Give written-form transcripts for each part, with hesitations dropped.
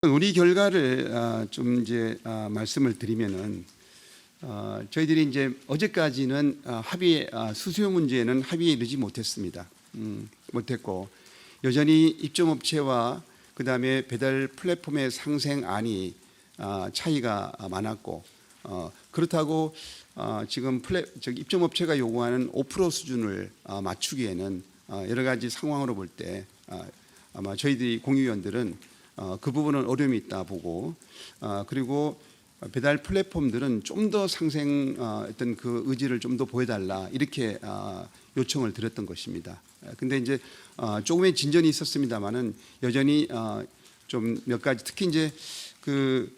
논의 결과를 좀 이제 말씀을 드리면은 저희들이 이제 어제까지는 합의 수수료 문제는 합의에 이르지 못했습니다. 못했고 여전히 입점업체와 그다음에 배달 플랫폼의 상생안이 차이가 많았고 그렇다고 지금 입점업체가 요구하는 5% 수준을 맞추기에는 여러 가지 상황으로 볼 때 아마 저희들이 공유위원들은 그 부분은 어려움이 있다 보고 그리고 배달 플랫폼들은 좀 더 상생 어떤 그 의지를 좀 더 보여달라 이렇게 요청을 드렸던 것입니다. 근데 이제 조금의 진전이 있었습니다만은 여전히 좀 몇 가지 특히 이제 그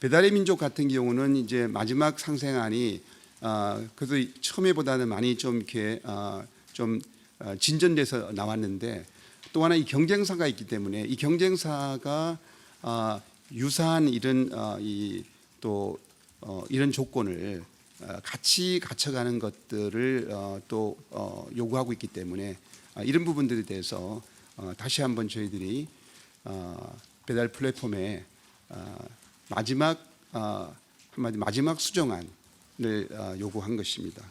배달의 민족 같은 경우는 이제 마지막 상생안이 그래도 처음에보다는 많이 좀 이렇게 좀 진전돼서 나왔는데 또 하나 이 경쟁사가 있기 때문에 이 경쟁사가 유사한 이런 이런 조건을 같이 갖춰가는 것들을 또 요구하고 있기 때문에 이런 부분들에 대해서 다시 한번 저희들이 배달 플랫폼의 마지막 한마디 마지막 수정안을 요구한 것입니다.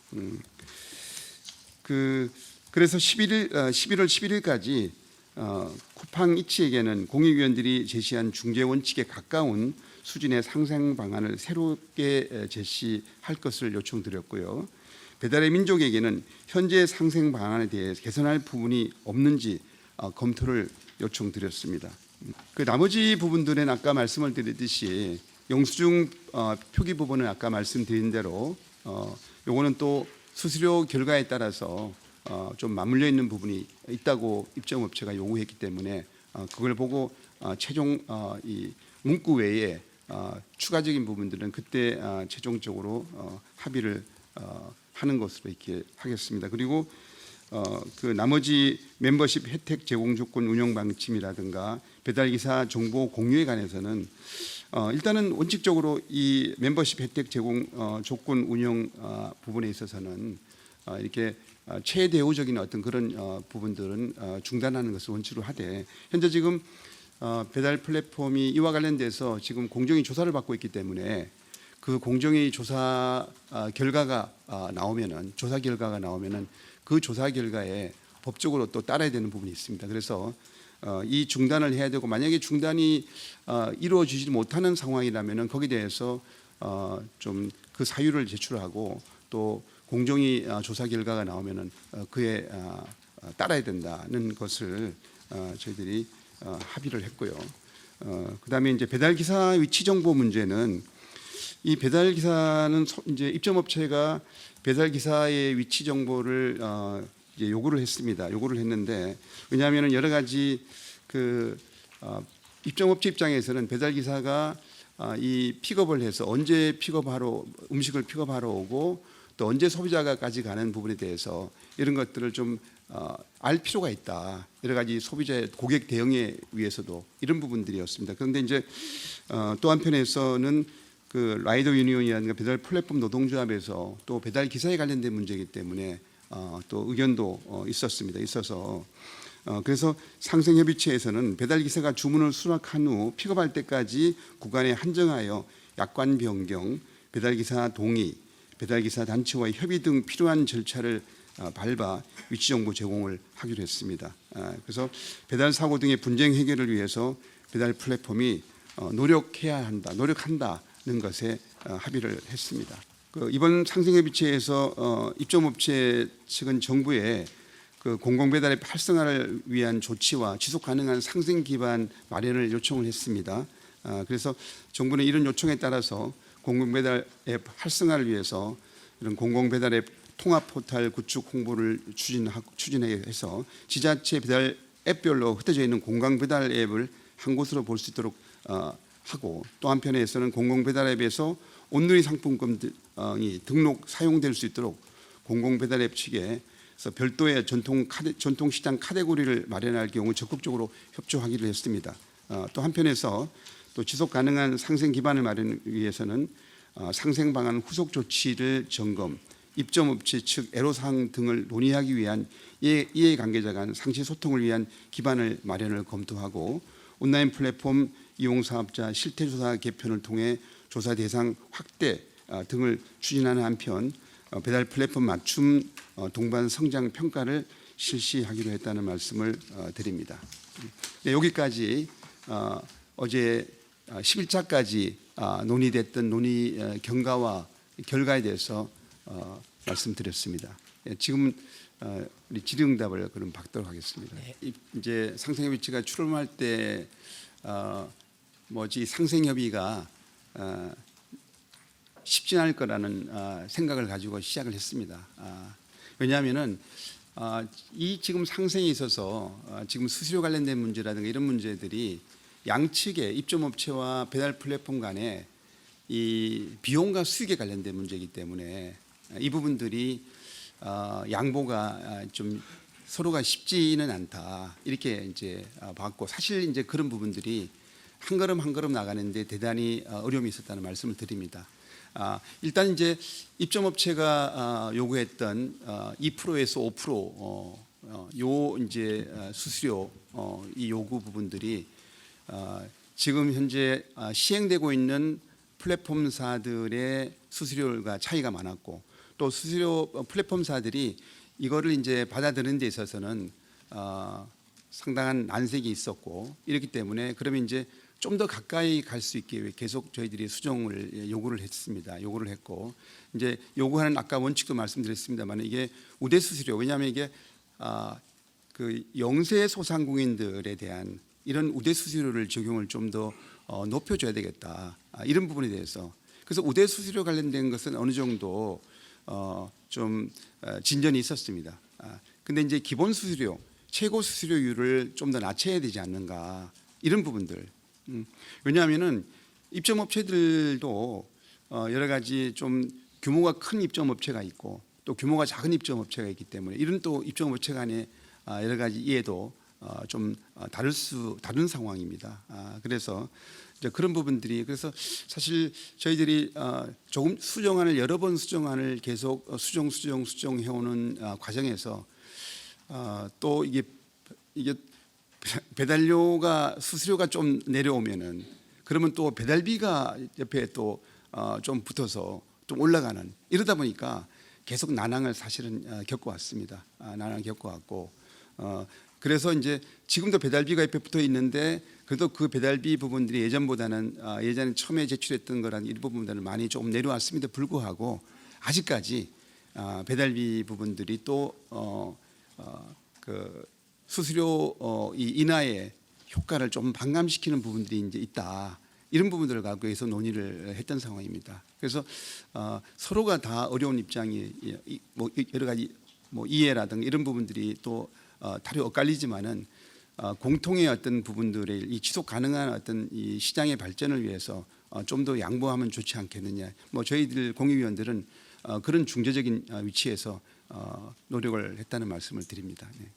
그래서 11월 11일까지 쿠팡 이치에게는 공익위원들이 제시한 중재 원칙에 가까운 수준의 상생 방안을 새롭게 제시할 것을 요청드렸고요. 배달의 민족에게는 현재 상생 방안에 대해 개선할 부분이 없는지 검토를 요청드렸습니다. 그 나머지 부분들은 아까 말씀을 드렸듯이 영수증 표기 부분은 아까 말씀드린 대로 요거는 또 수수료 결과에 따라서 좀 맞물려 있는 부분이 있다고 입점업체가 요구했기 때문에 그걸 보고 최종 이 문구 외에 추가적인 부분들은 그때 최종적으로 합의를 하는 것으로 이렇게 하겠습니다. 그리고 그 나머지 멤버십 혜택 제공 조건 운영 방침이라든가 배달기사 정보 공유에 관해서는 일단은 원칙적으로 이 멤버십 혜택 제공 조건 운영 부분에 있어서는 이렇게 최대우적인 어떤 그런 부분들은 중단하는 것을 원칙으로 하되 현재 지금 배달 플랫폼이 이와 관련돼서 지금 공정위 조사를 받고 있기 때문에 그 공정위 조사 결과가 나오면은 그 조사 결과에 법적으로 또 따라야 되는 부분이 있습니다. 그래서 이 중단을 해야 되고 만약에 중단이 이루어지지 못하는 상황이라면은 거기에 대해서 좀 그 사유를 제출하고 또 공정위 조사 결과가 나오면은 그에 따라야 된다는 것을 저희들이 합의를 했고요. 그다음에 이제 배달 기사 위치 정보 문제는 이 배달 기사는 이제 입점업체가 배달 기사의 위치 정보를 이제 요구를 했습니다. 요구를 했는데 왜냐하면은 여러 가지 그 입점업체 입장에서는 배달 기사가 이 픽업을 해서 언제 픽업하러 음식을 픽업하러 오고 또 언제 소비자가까지 가는 부분에 대해서 이런 것들을 좀 알 필요가 있다. 여러 가지 소비자의 고객 대응에 위해서도 이런 부분들이었습니다. 그런데 이제 또 한편에서는 그 라이더 유니온이라든가 배달 플랫폼 노동조합에서 또 배달 기사에 관련된 문제이기 때문에 또 의견도 있었습니다. 있어서 그래서 상생협의체에서는 배달 기사가 주문을 수락한 후 픽업할 때까지 구간에 한정하여 약관 변경, 배달 기사 동의, 배달기사 단체와의 협의 등 필요한 절차를 밟아 위치정보 제공을 하기로 했습니다. 그래서 배달 사고 등의 분쟁 해결을 위해서 배달 플랫폼이 노력한다는 것에 합의를 했습니다. 이번 상생협의체에서 입점업체 측은 정부에 그 공공배달의 활성화를 위한 조치와 지속 가능한 상생 기반 마련을 요청을 했습니다. 그래서 정부는 이런 요청에 따라서 공공배달 앱 활성화를 위해서 이런 공공배달 앱 통합 포털 구축 홍보를 추진해서 지자체 배달 앱별로 흩어져 있는 공공배달 앱을 한 곳으로 볼 수 있도록 하고 또 한편에서는 공공배달 앱에서 온누리 상품권이 등록 사용될 수 있도록 공공배달 앱 측에서 별도의 전통시장 카테고리를 마련할 경우 적극적으로 협조하기로 했습니다. 또 한편에서 또 지속 가능한 상생 기반을 마련하기 위해서는 상생 방안 후속 조치를 점검, 입점업체 측 애로사항 등을 논의하기 위한 이해관계자 간 상시 소통을 위한 기반을 마련을 검토하고 온라인 플랫폼 이용 사업자 실태조사 개편을 통해 조사 대상 확대 등을 추진하는 한편 배달 플랫폼 맞춤 동반 성장 평가를 실시하기로 했다는 말씀을 드립니다. 네, 여기까지 어제 10일차까지 논의됐던 논의 경과와 결과에 대해서 말씀드렸습니다. 예, 지금 우리 질의응답을 그럼 받도록 하겠습니다. 네. 이제 상생협의체가 출범할 때 상생협의가 쉽지 않을 거라는 생각을 가지고 시작을 했습니다. 왜냐하면은 이 지금 상생에 있어서 지금 수수료 관련된 문제라든가 이런 문제들이 양측의 입점업체와 배달 플랫폼 간에 이 비용과 수익에 관련된 문제이기 때문에 이 부분들이 양보가 좀 서로가 쉽지는 않다 이렇게 이제 봤고, 사실 이제 그런 부분들이 한 걸음 한 걸음 나가는데 대단히 어려움이 있었다는 말씀을 드립니다. 일단 이제 입점업체가 요구했던 2%에서 5% 이제 수수료 이 요구 부분들이 지금 현재 시행되고 있는 플랫폼사들의 수수료가 차이가 많았고, 또 수수료 플랫폼사들이 이거를 이제 받아들이는 데 있어서는 상당한 난색이 있었고, 이렇기 때문에 그러면 이제 좀 더 가까이 갈 수 있게 계속 저희들이 수정을 요구를 했습니다. 요구를 했고, 이제 요구하는 아까 원칙도 말씀드렸습니다만 이게 우대 수수료, 왜냐하면 이게 그 영세 소상공인들에 대한 이런 우대 수수료를 적용을 좀 더 높여줘야 되겠다, 이런 부분에 대해서. 그래서 우대 수수료 관련된 것은 어느 정도 좀 진전이 있었습니다. 근데 이제 기본 수수료, 최고 수수료율을 좀 더 낮춰야 되지 않는가, 이런 부분들. 왜냐하면은 입점업체들도 여러 가지 좀 규모가 큰 입점업체가 있고 또 규모가 작은 입점업체가 있기 때문에 이런 또 입점업체 간의 여러 가지 이해도 좀 다른 상황입니다. 그래서 이제 그런 부분들이, 그래서 사실 저희들이 조금 수정안을 여러 번 수정안을 계속 수정해오는 과정에서 또 이게 배달료가 수수료가 좀 내려오면은 그러면 또 배달비가 옆에 또 좀 붙어서 좀 올라가는, 이러다 보니까 계속 난항을 사실은 겪어왔습니다. 난항을 겪어왔고, 그래서 이제 지금도 배달비가 옆에 붙어 있는데 그래도 그 배달비 부분들이 예전보다는 예전에 처음에 제출했던 거라는 일부분들은 많이 좀 내려왔음에도 불구하고 아직까지 배달비 부분들이 또 그 수수료 이 인하의 효과를 좀 반감시키는 부분들이 이제 있다, 이런 부분들을 갖고 해서 논의를 했던 상황입니다. 그래서 서로가 다 어려운 입장이 뭐 여러 가지 뭐 이해라든가 이런 부분들이 또 다리 엇갈리지만은 공통의 어떤 부분들의 이 지속 가능한 어떤 이 시장의 발전을 위해서 좀 더 양보하면 좋지 않겠느냐. 뭐 저희들 공익위원들은 그런 중재적인 위치에서 노력을 했다는 말씀을 드립니다. 네.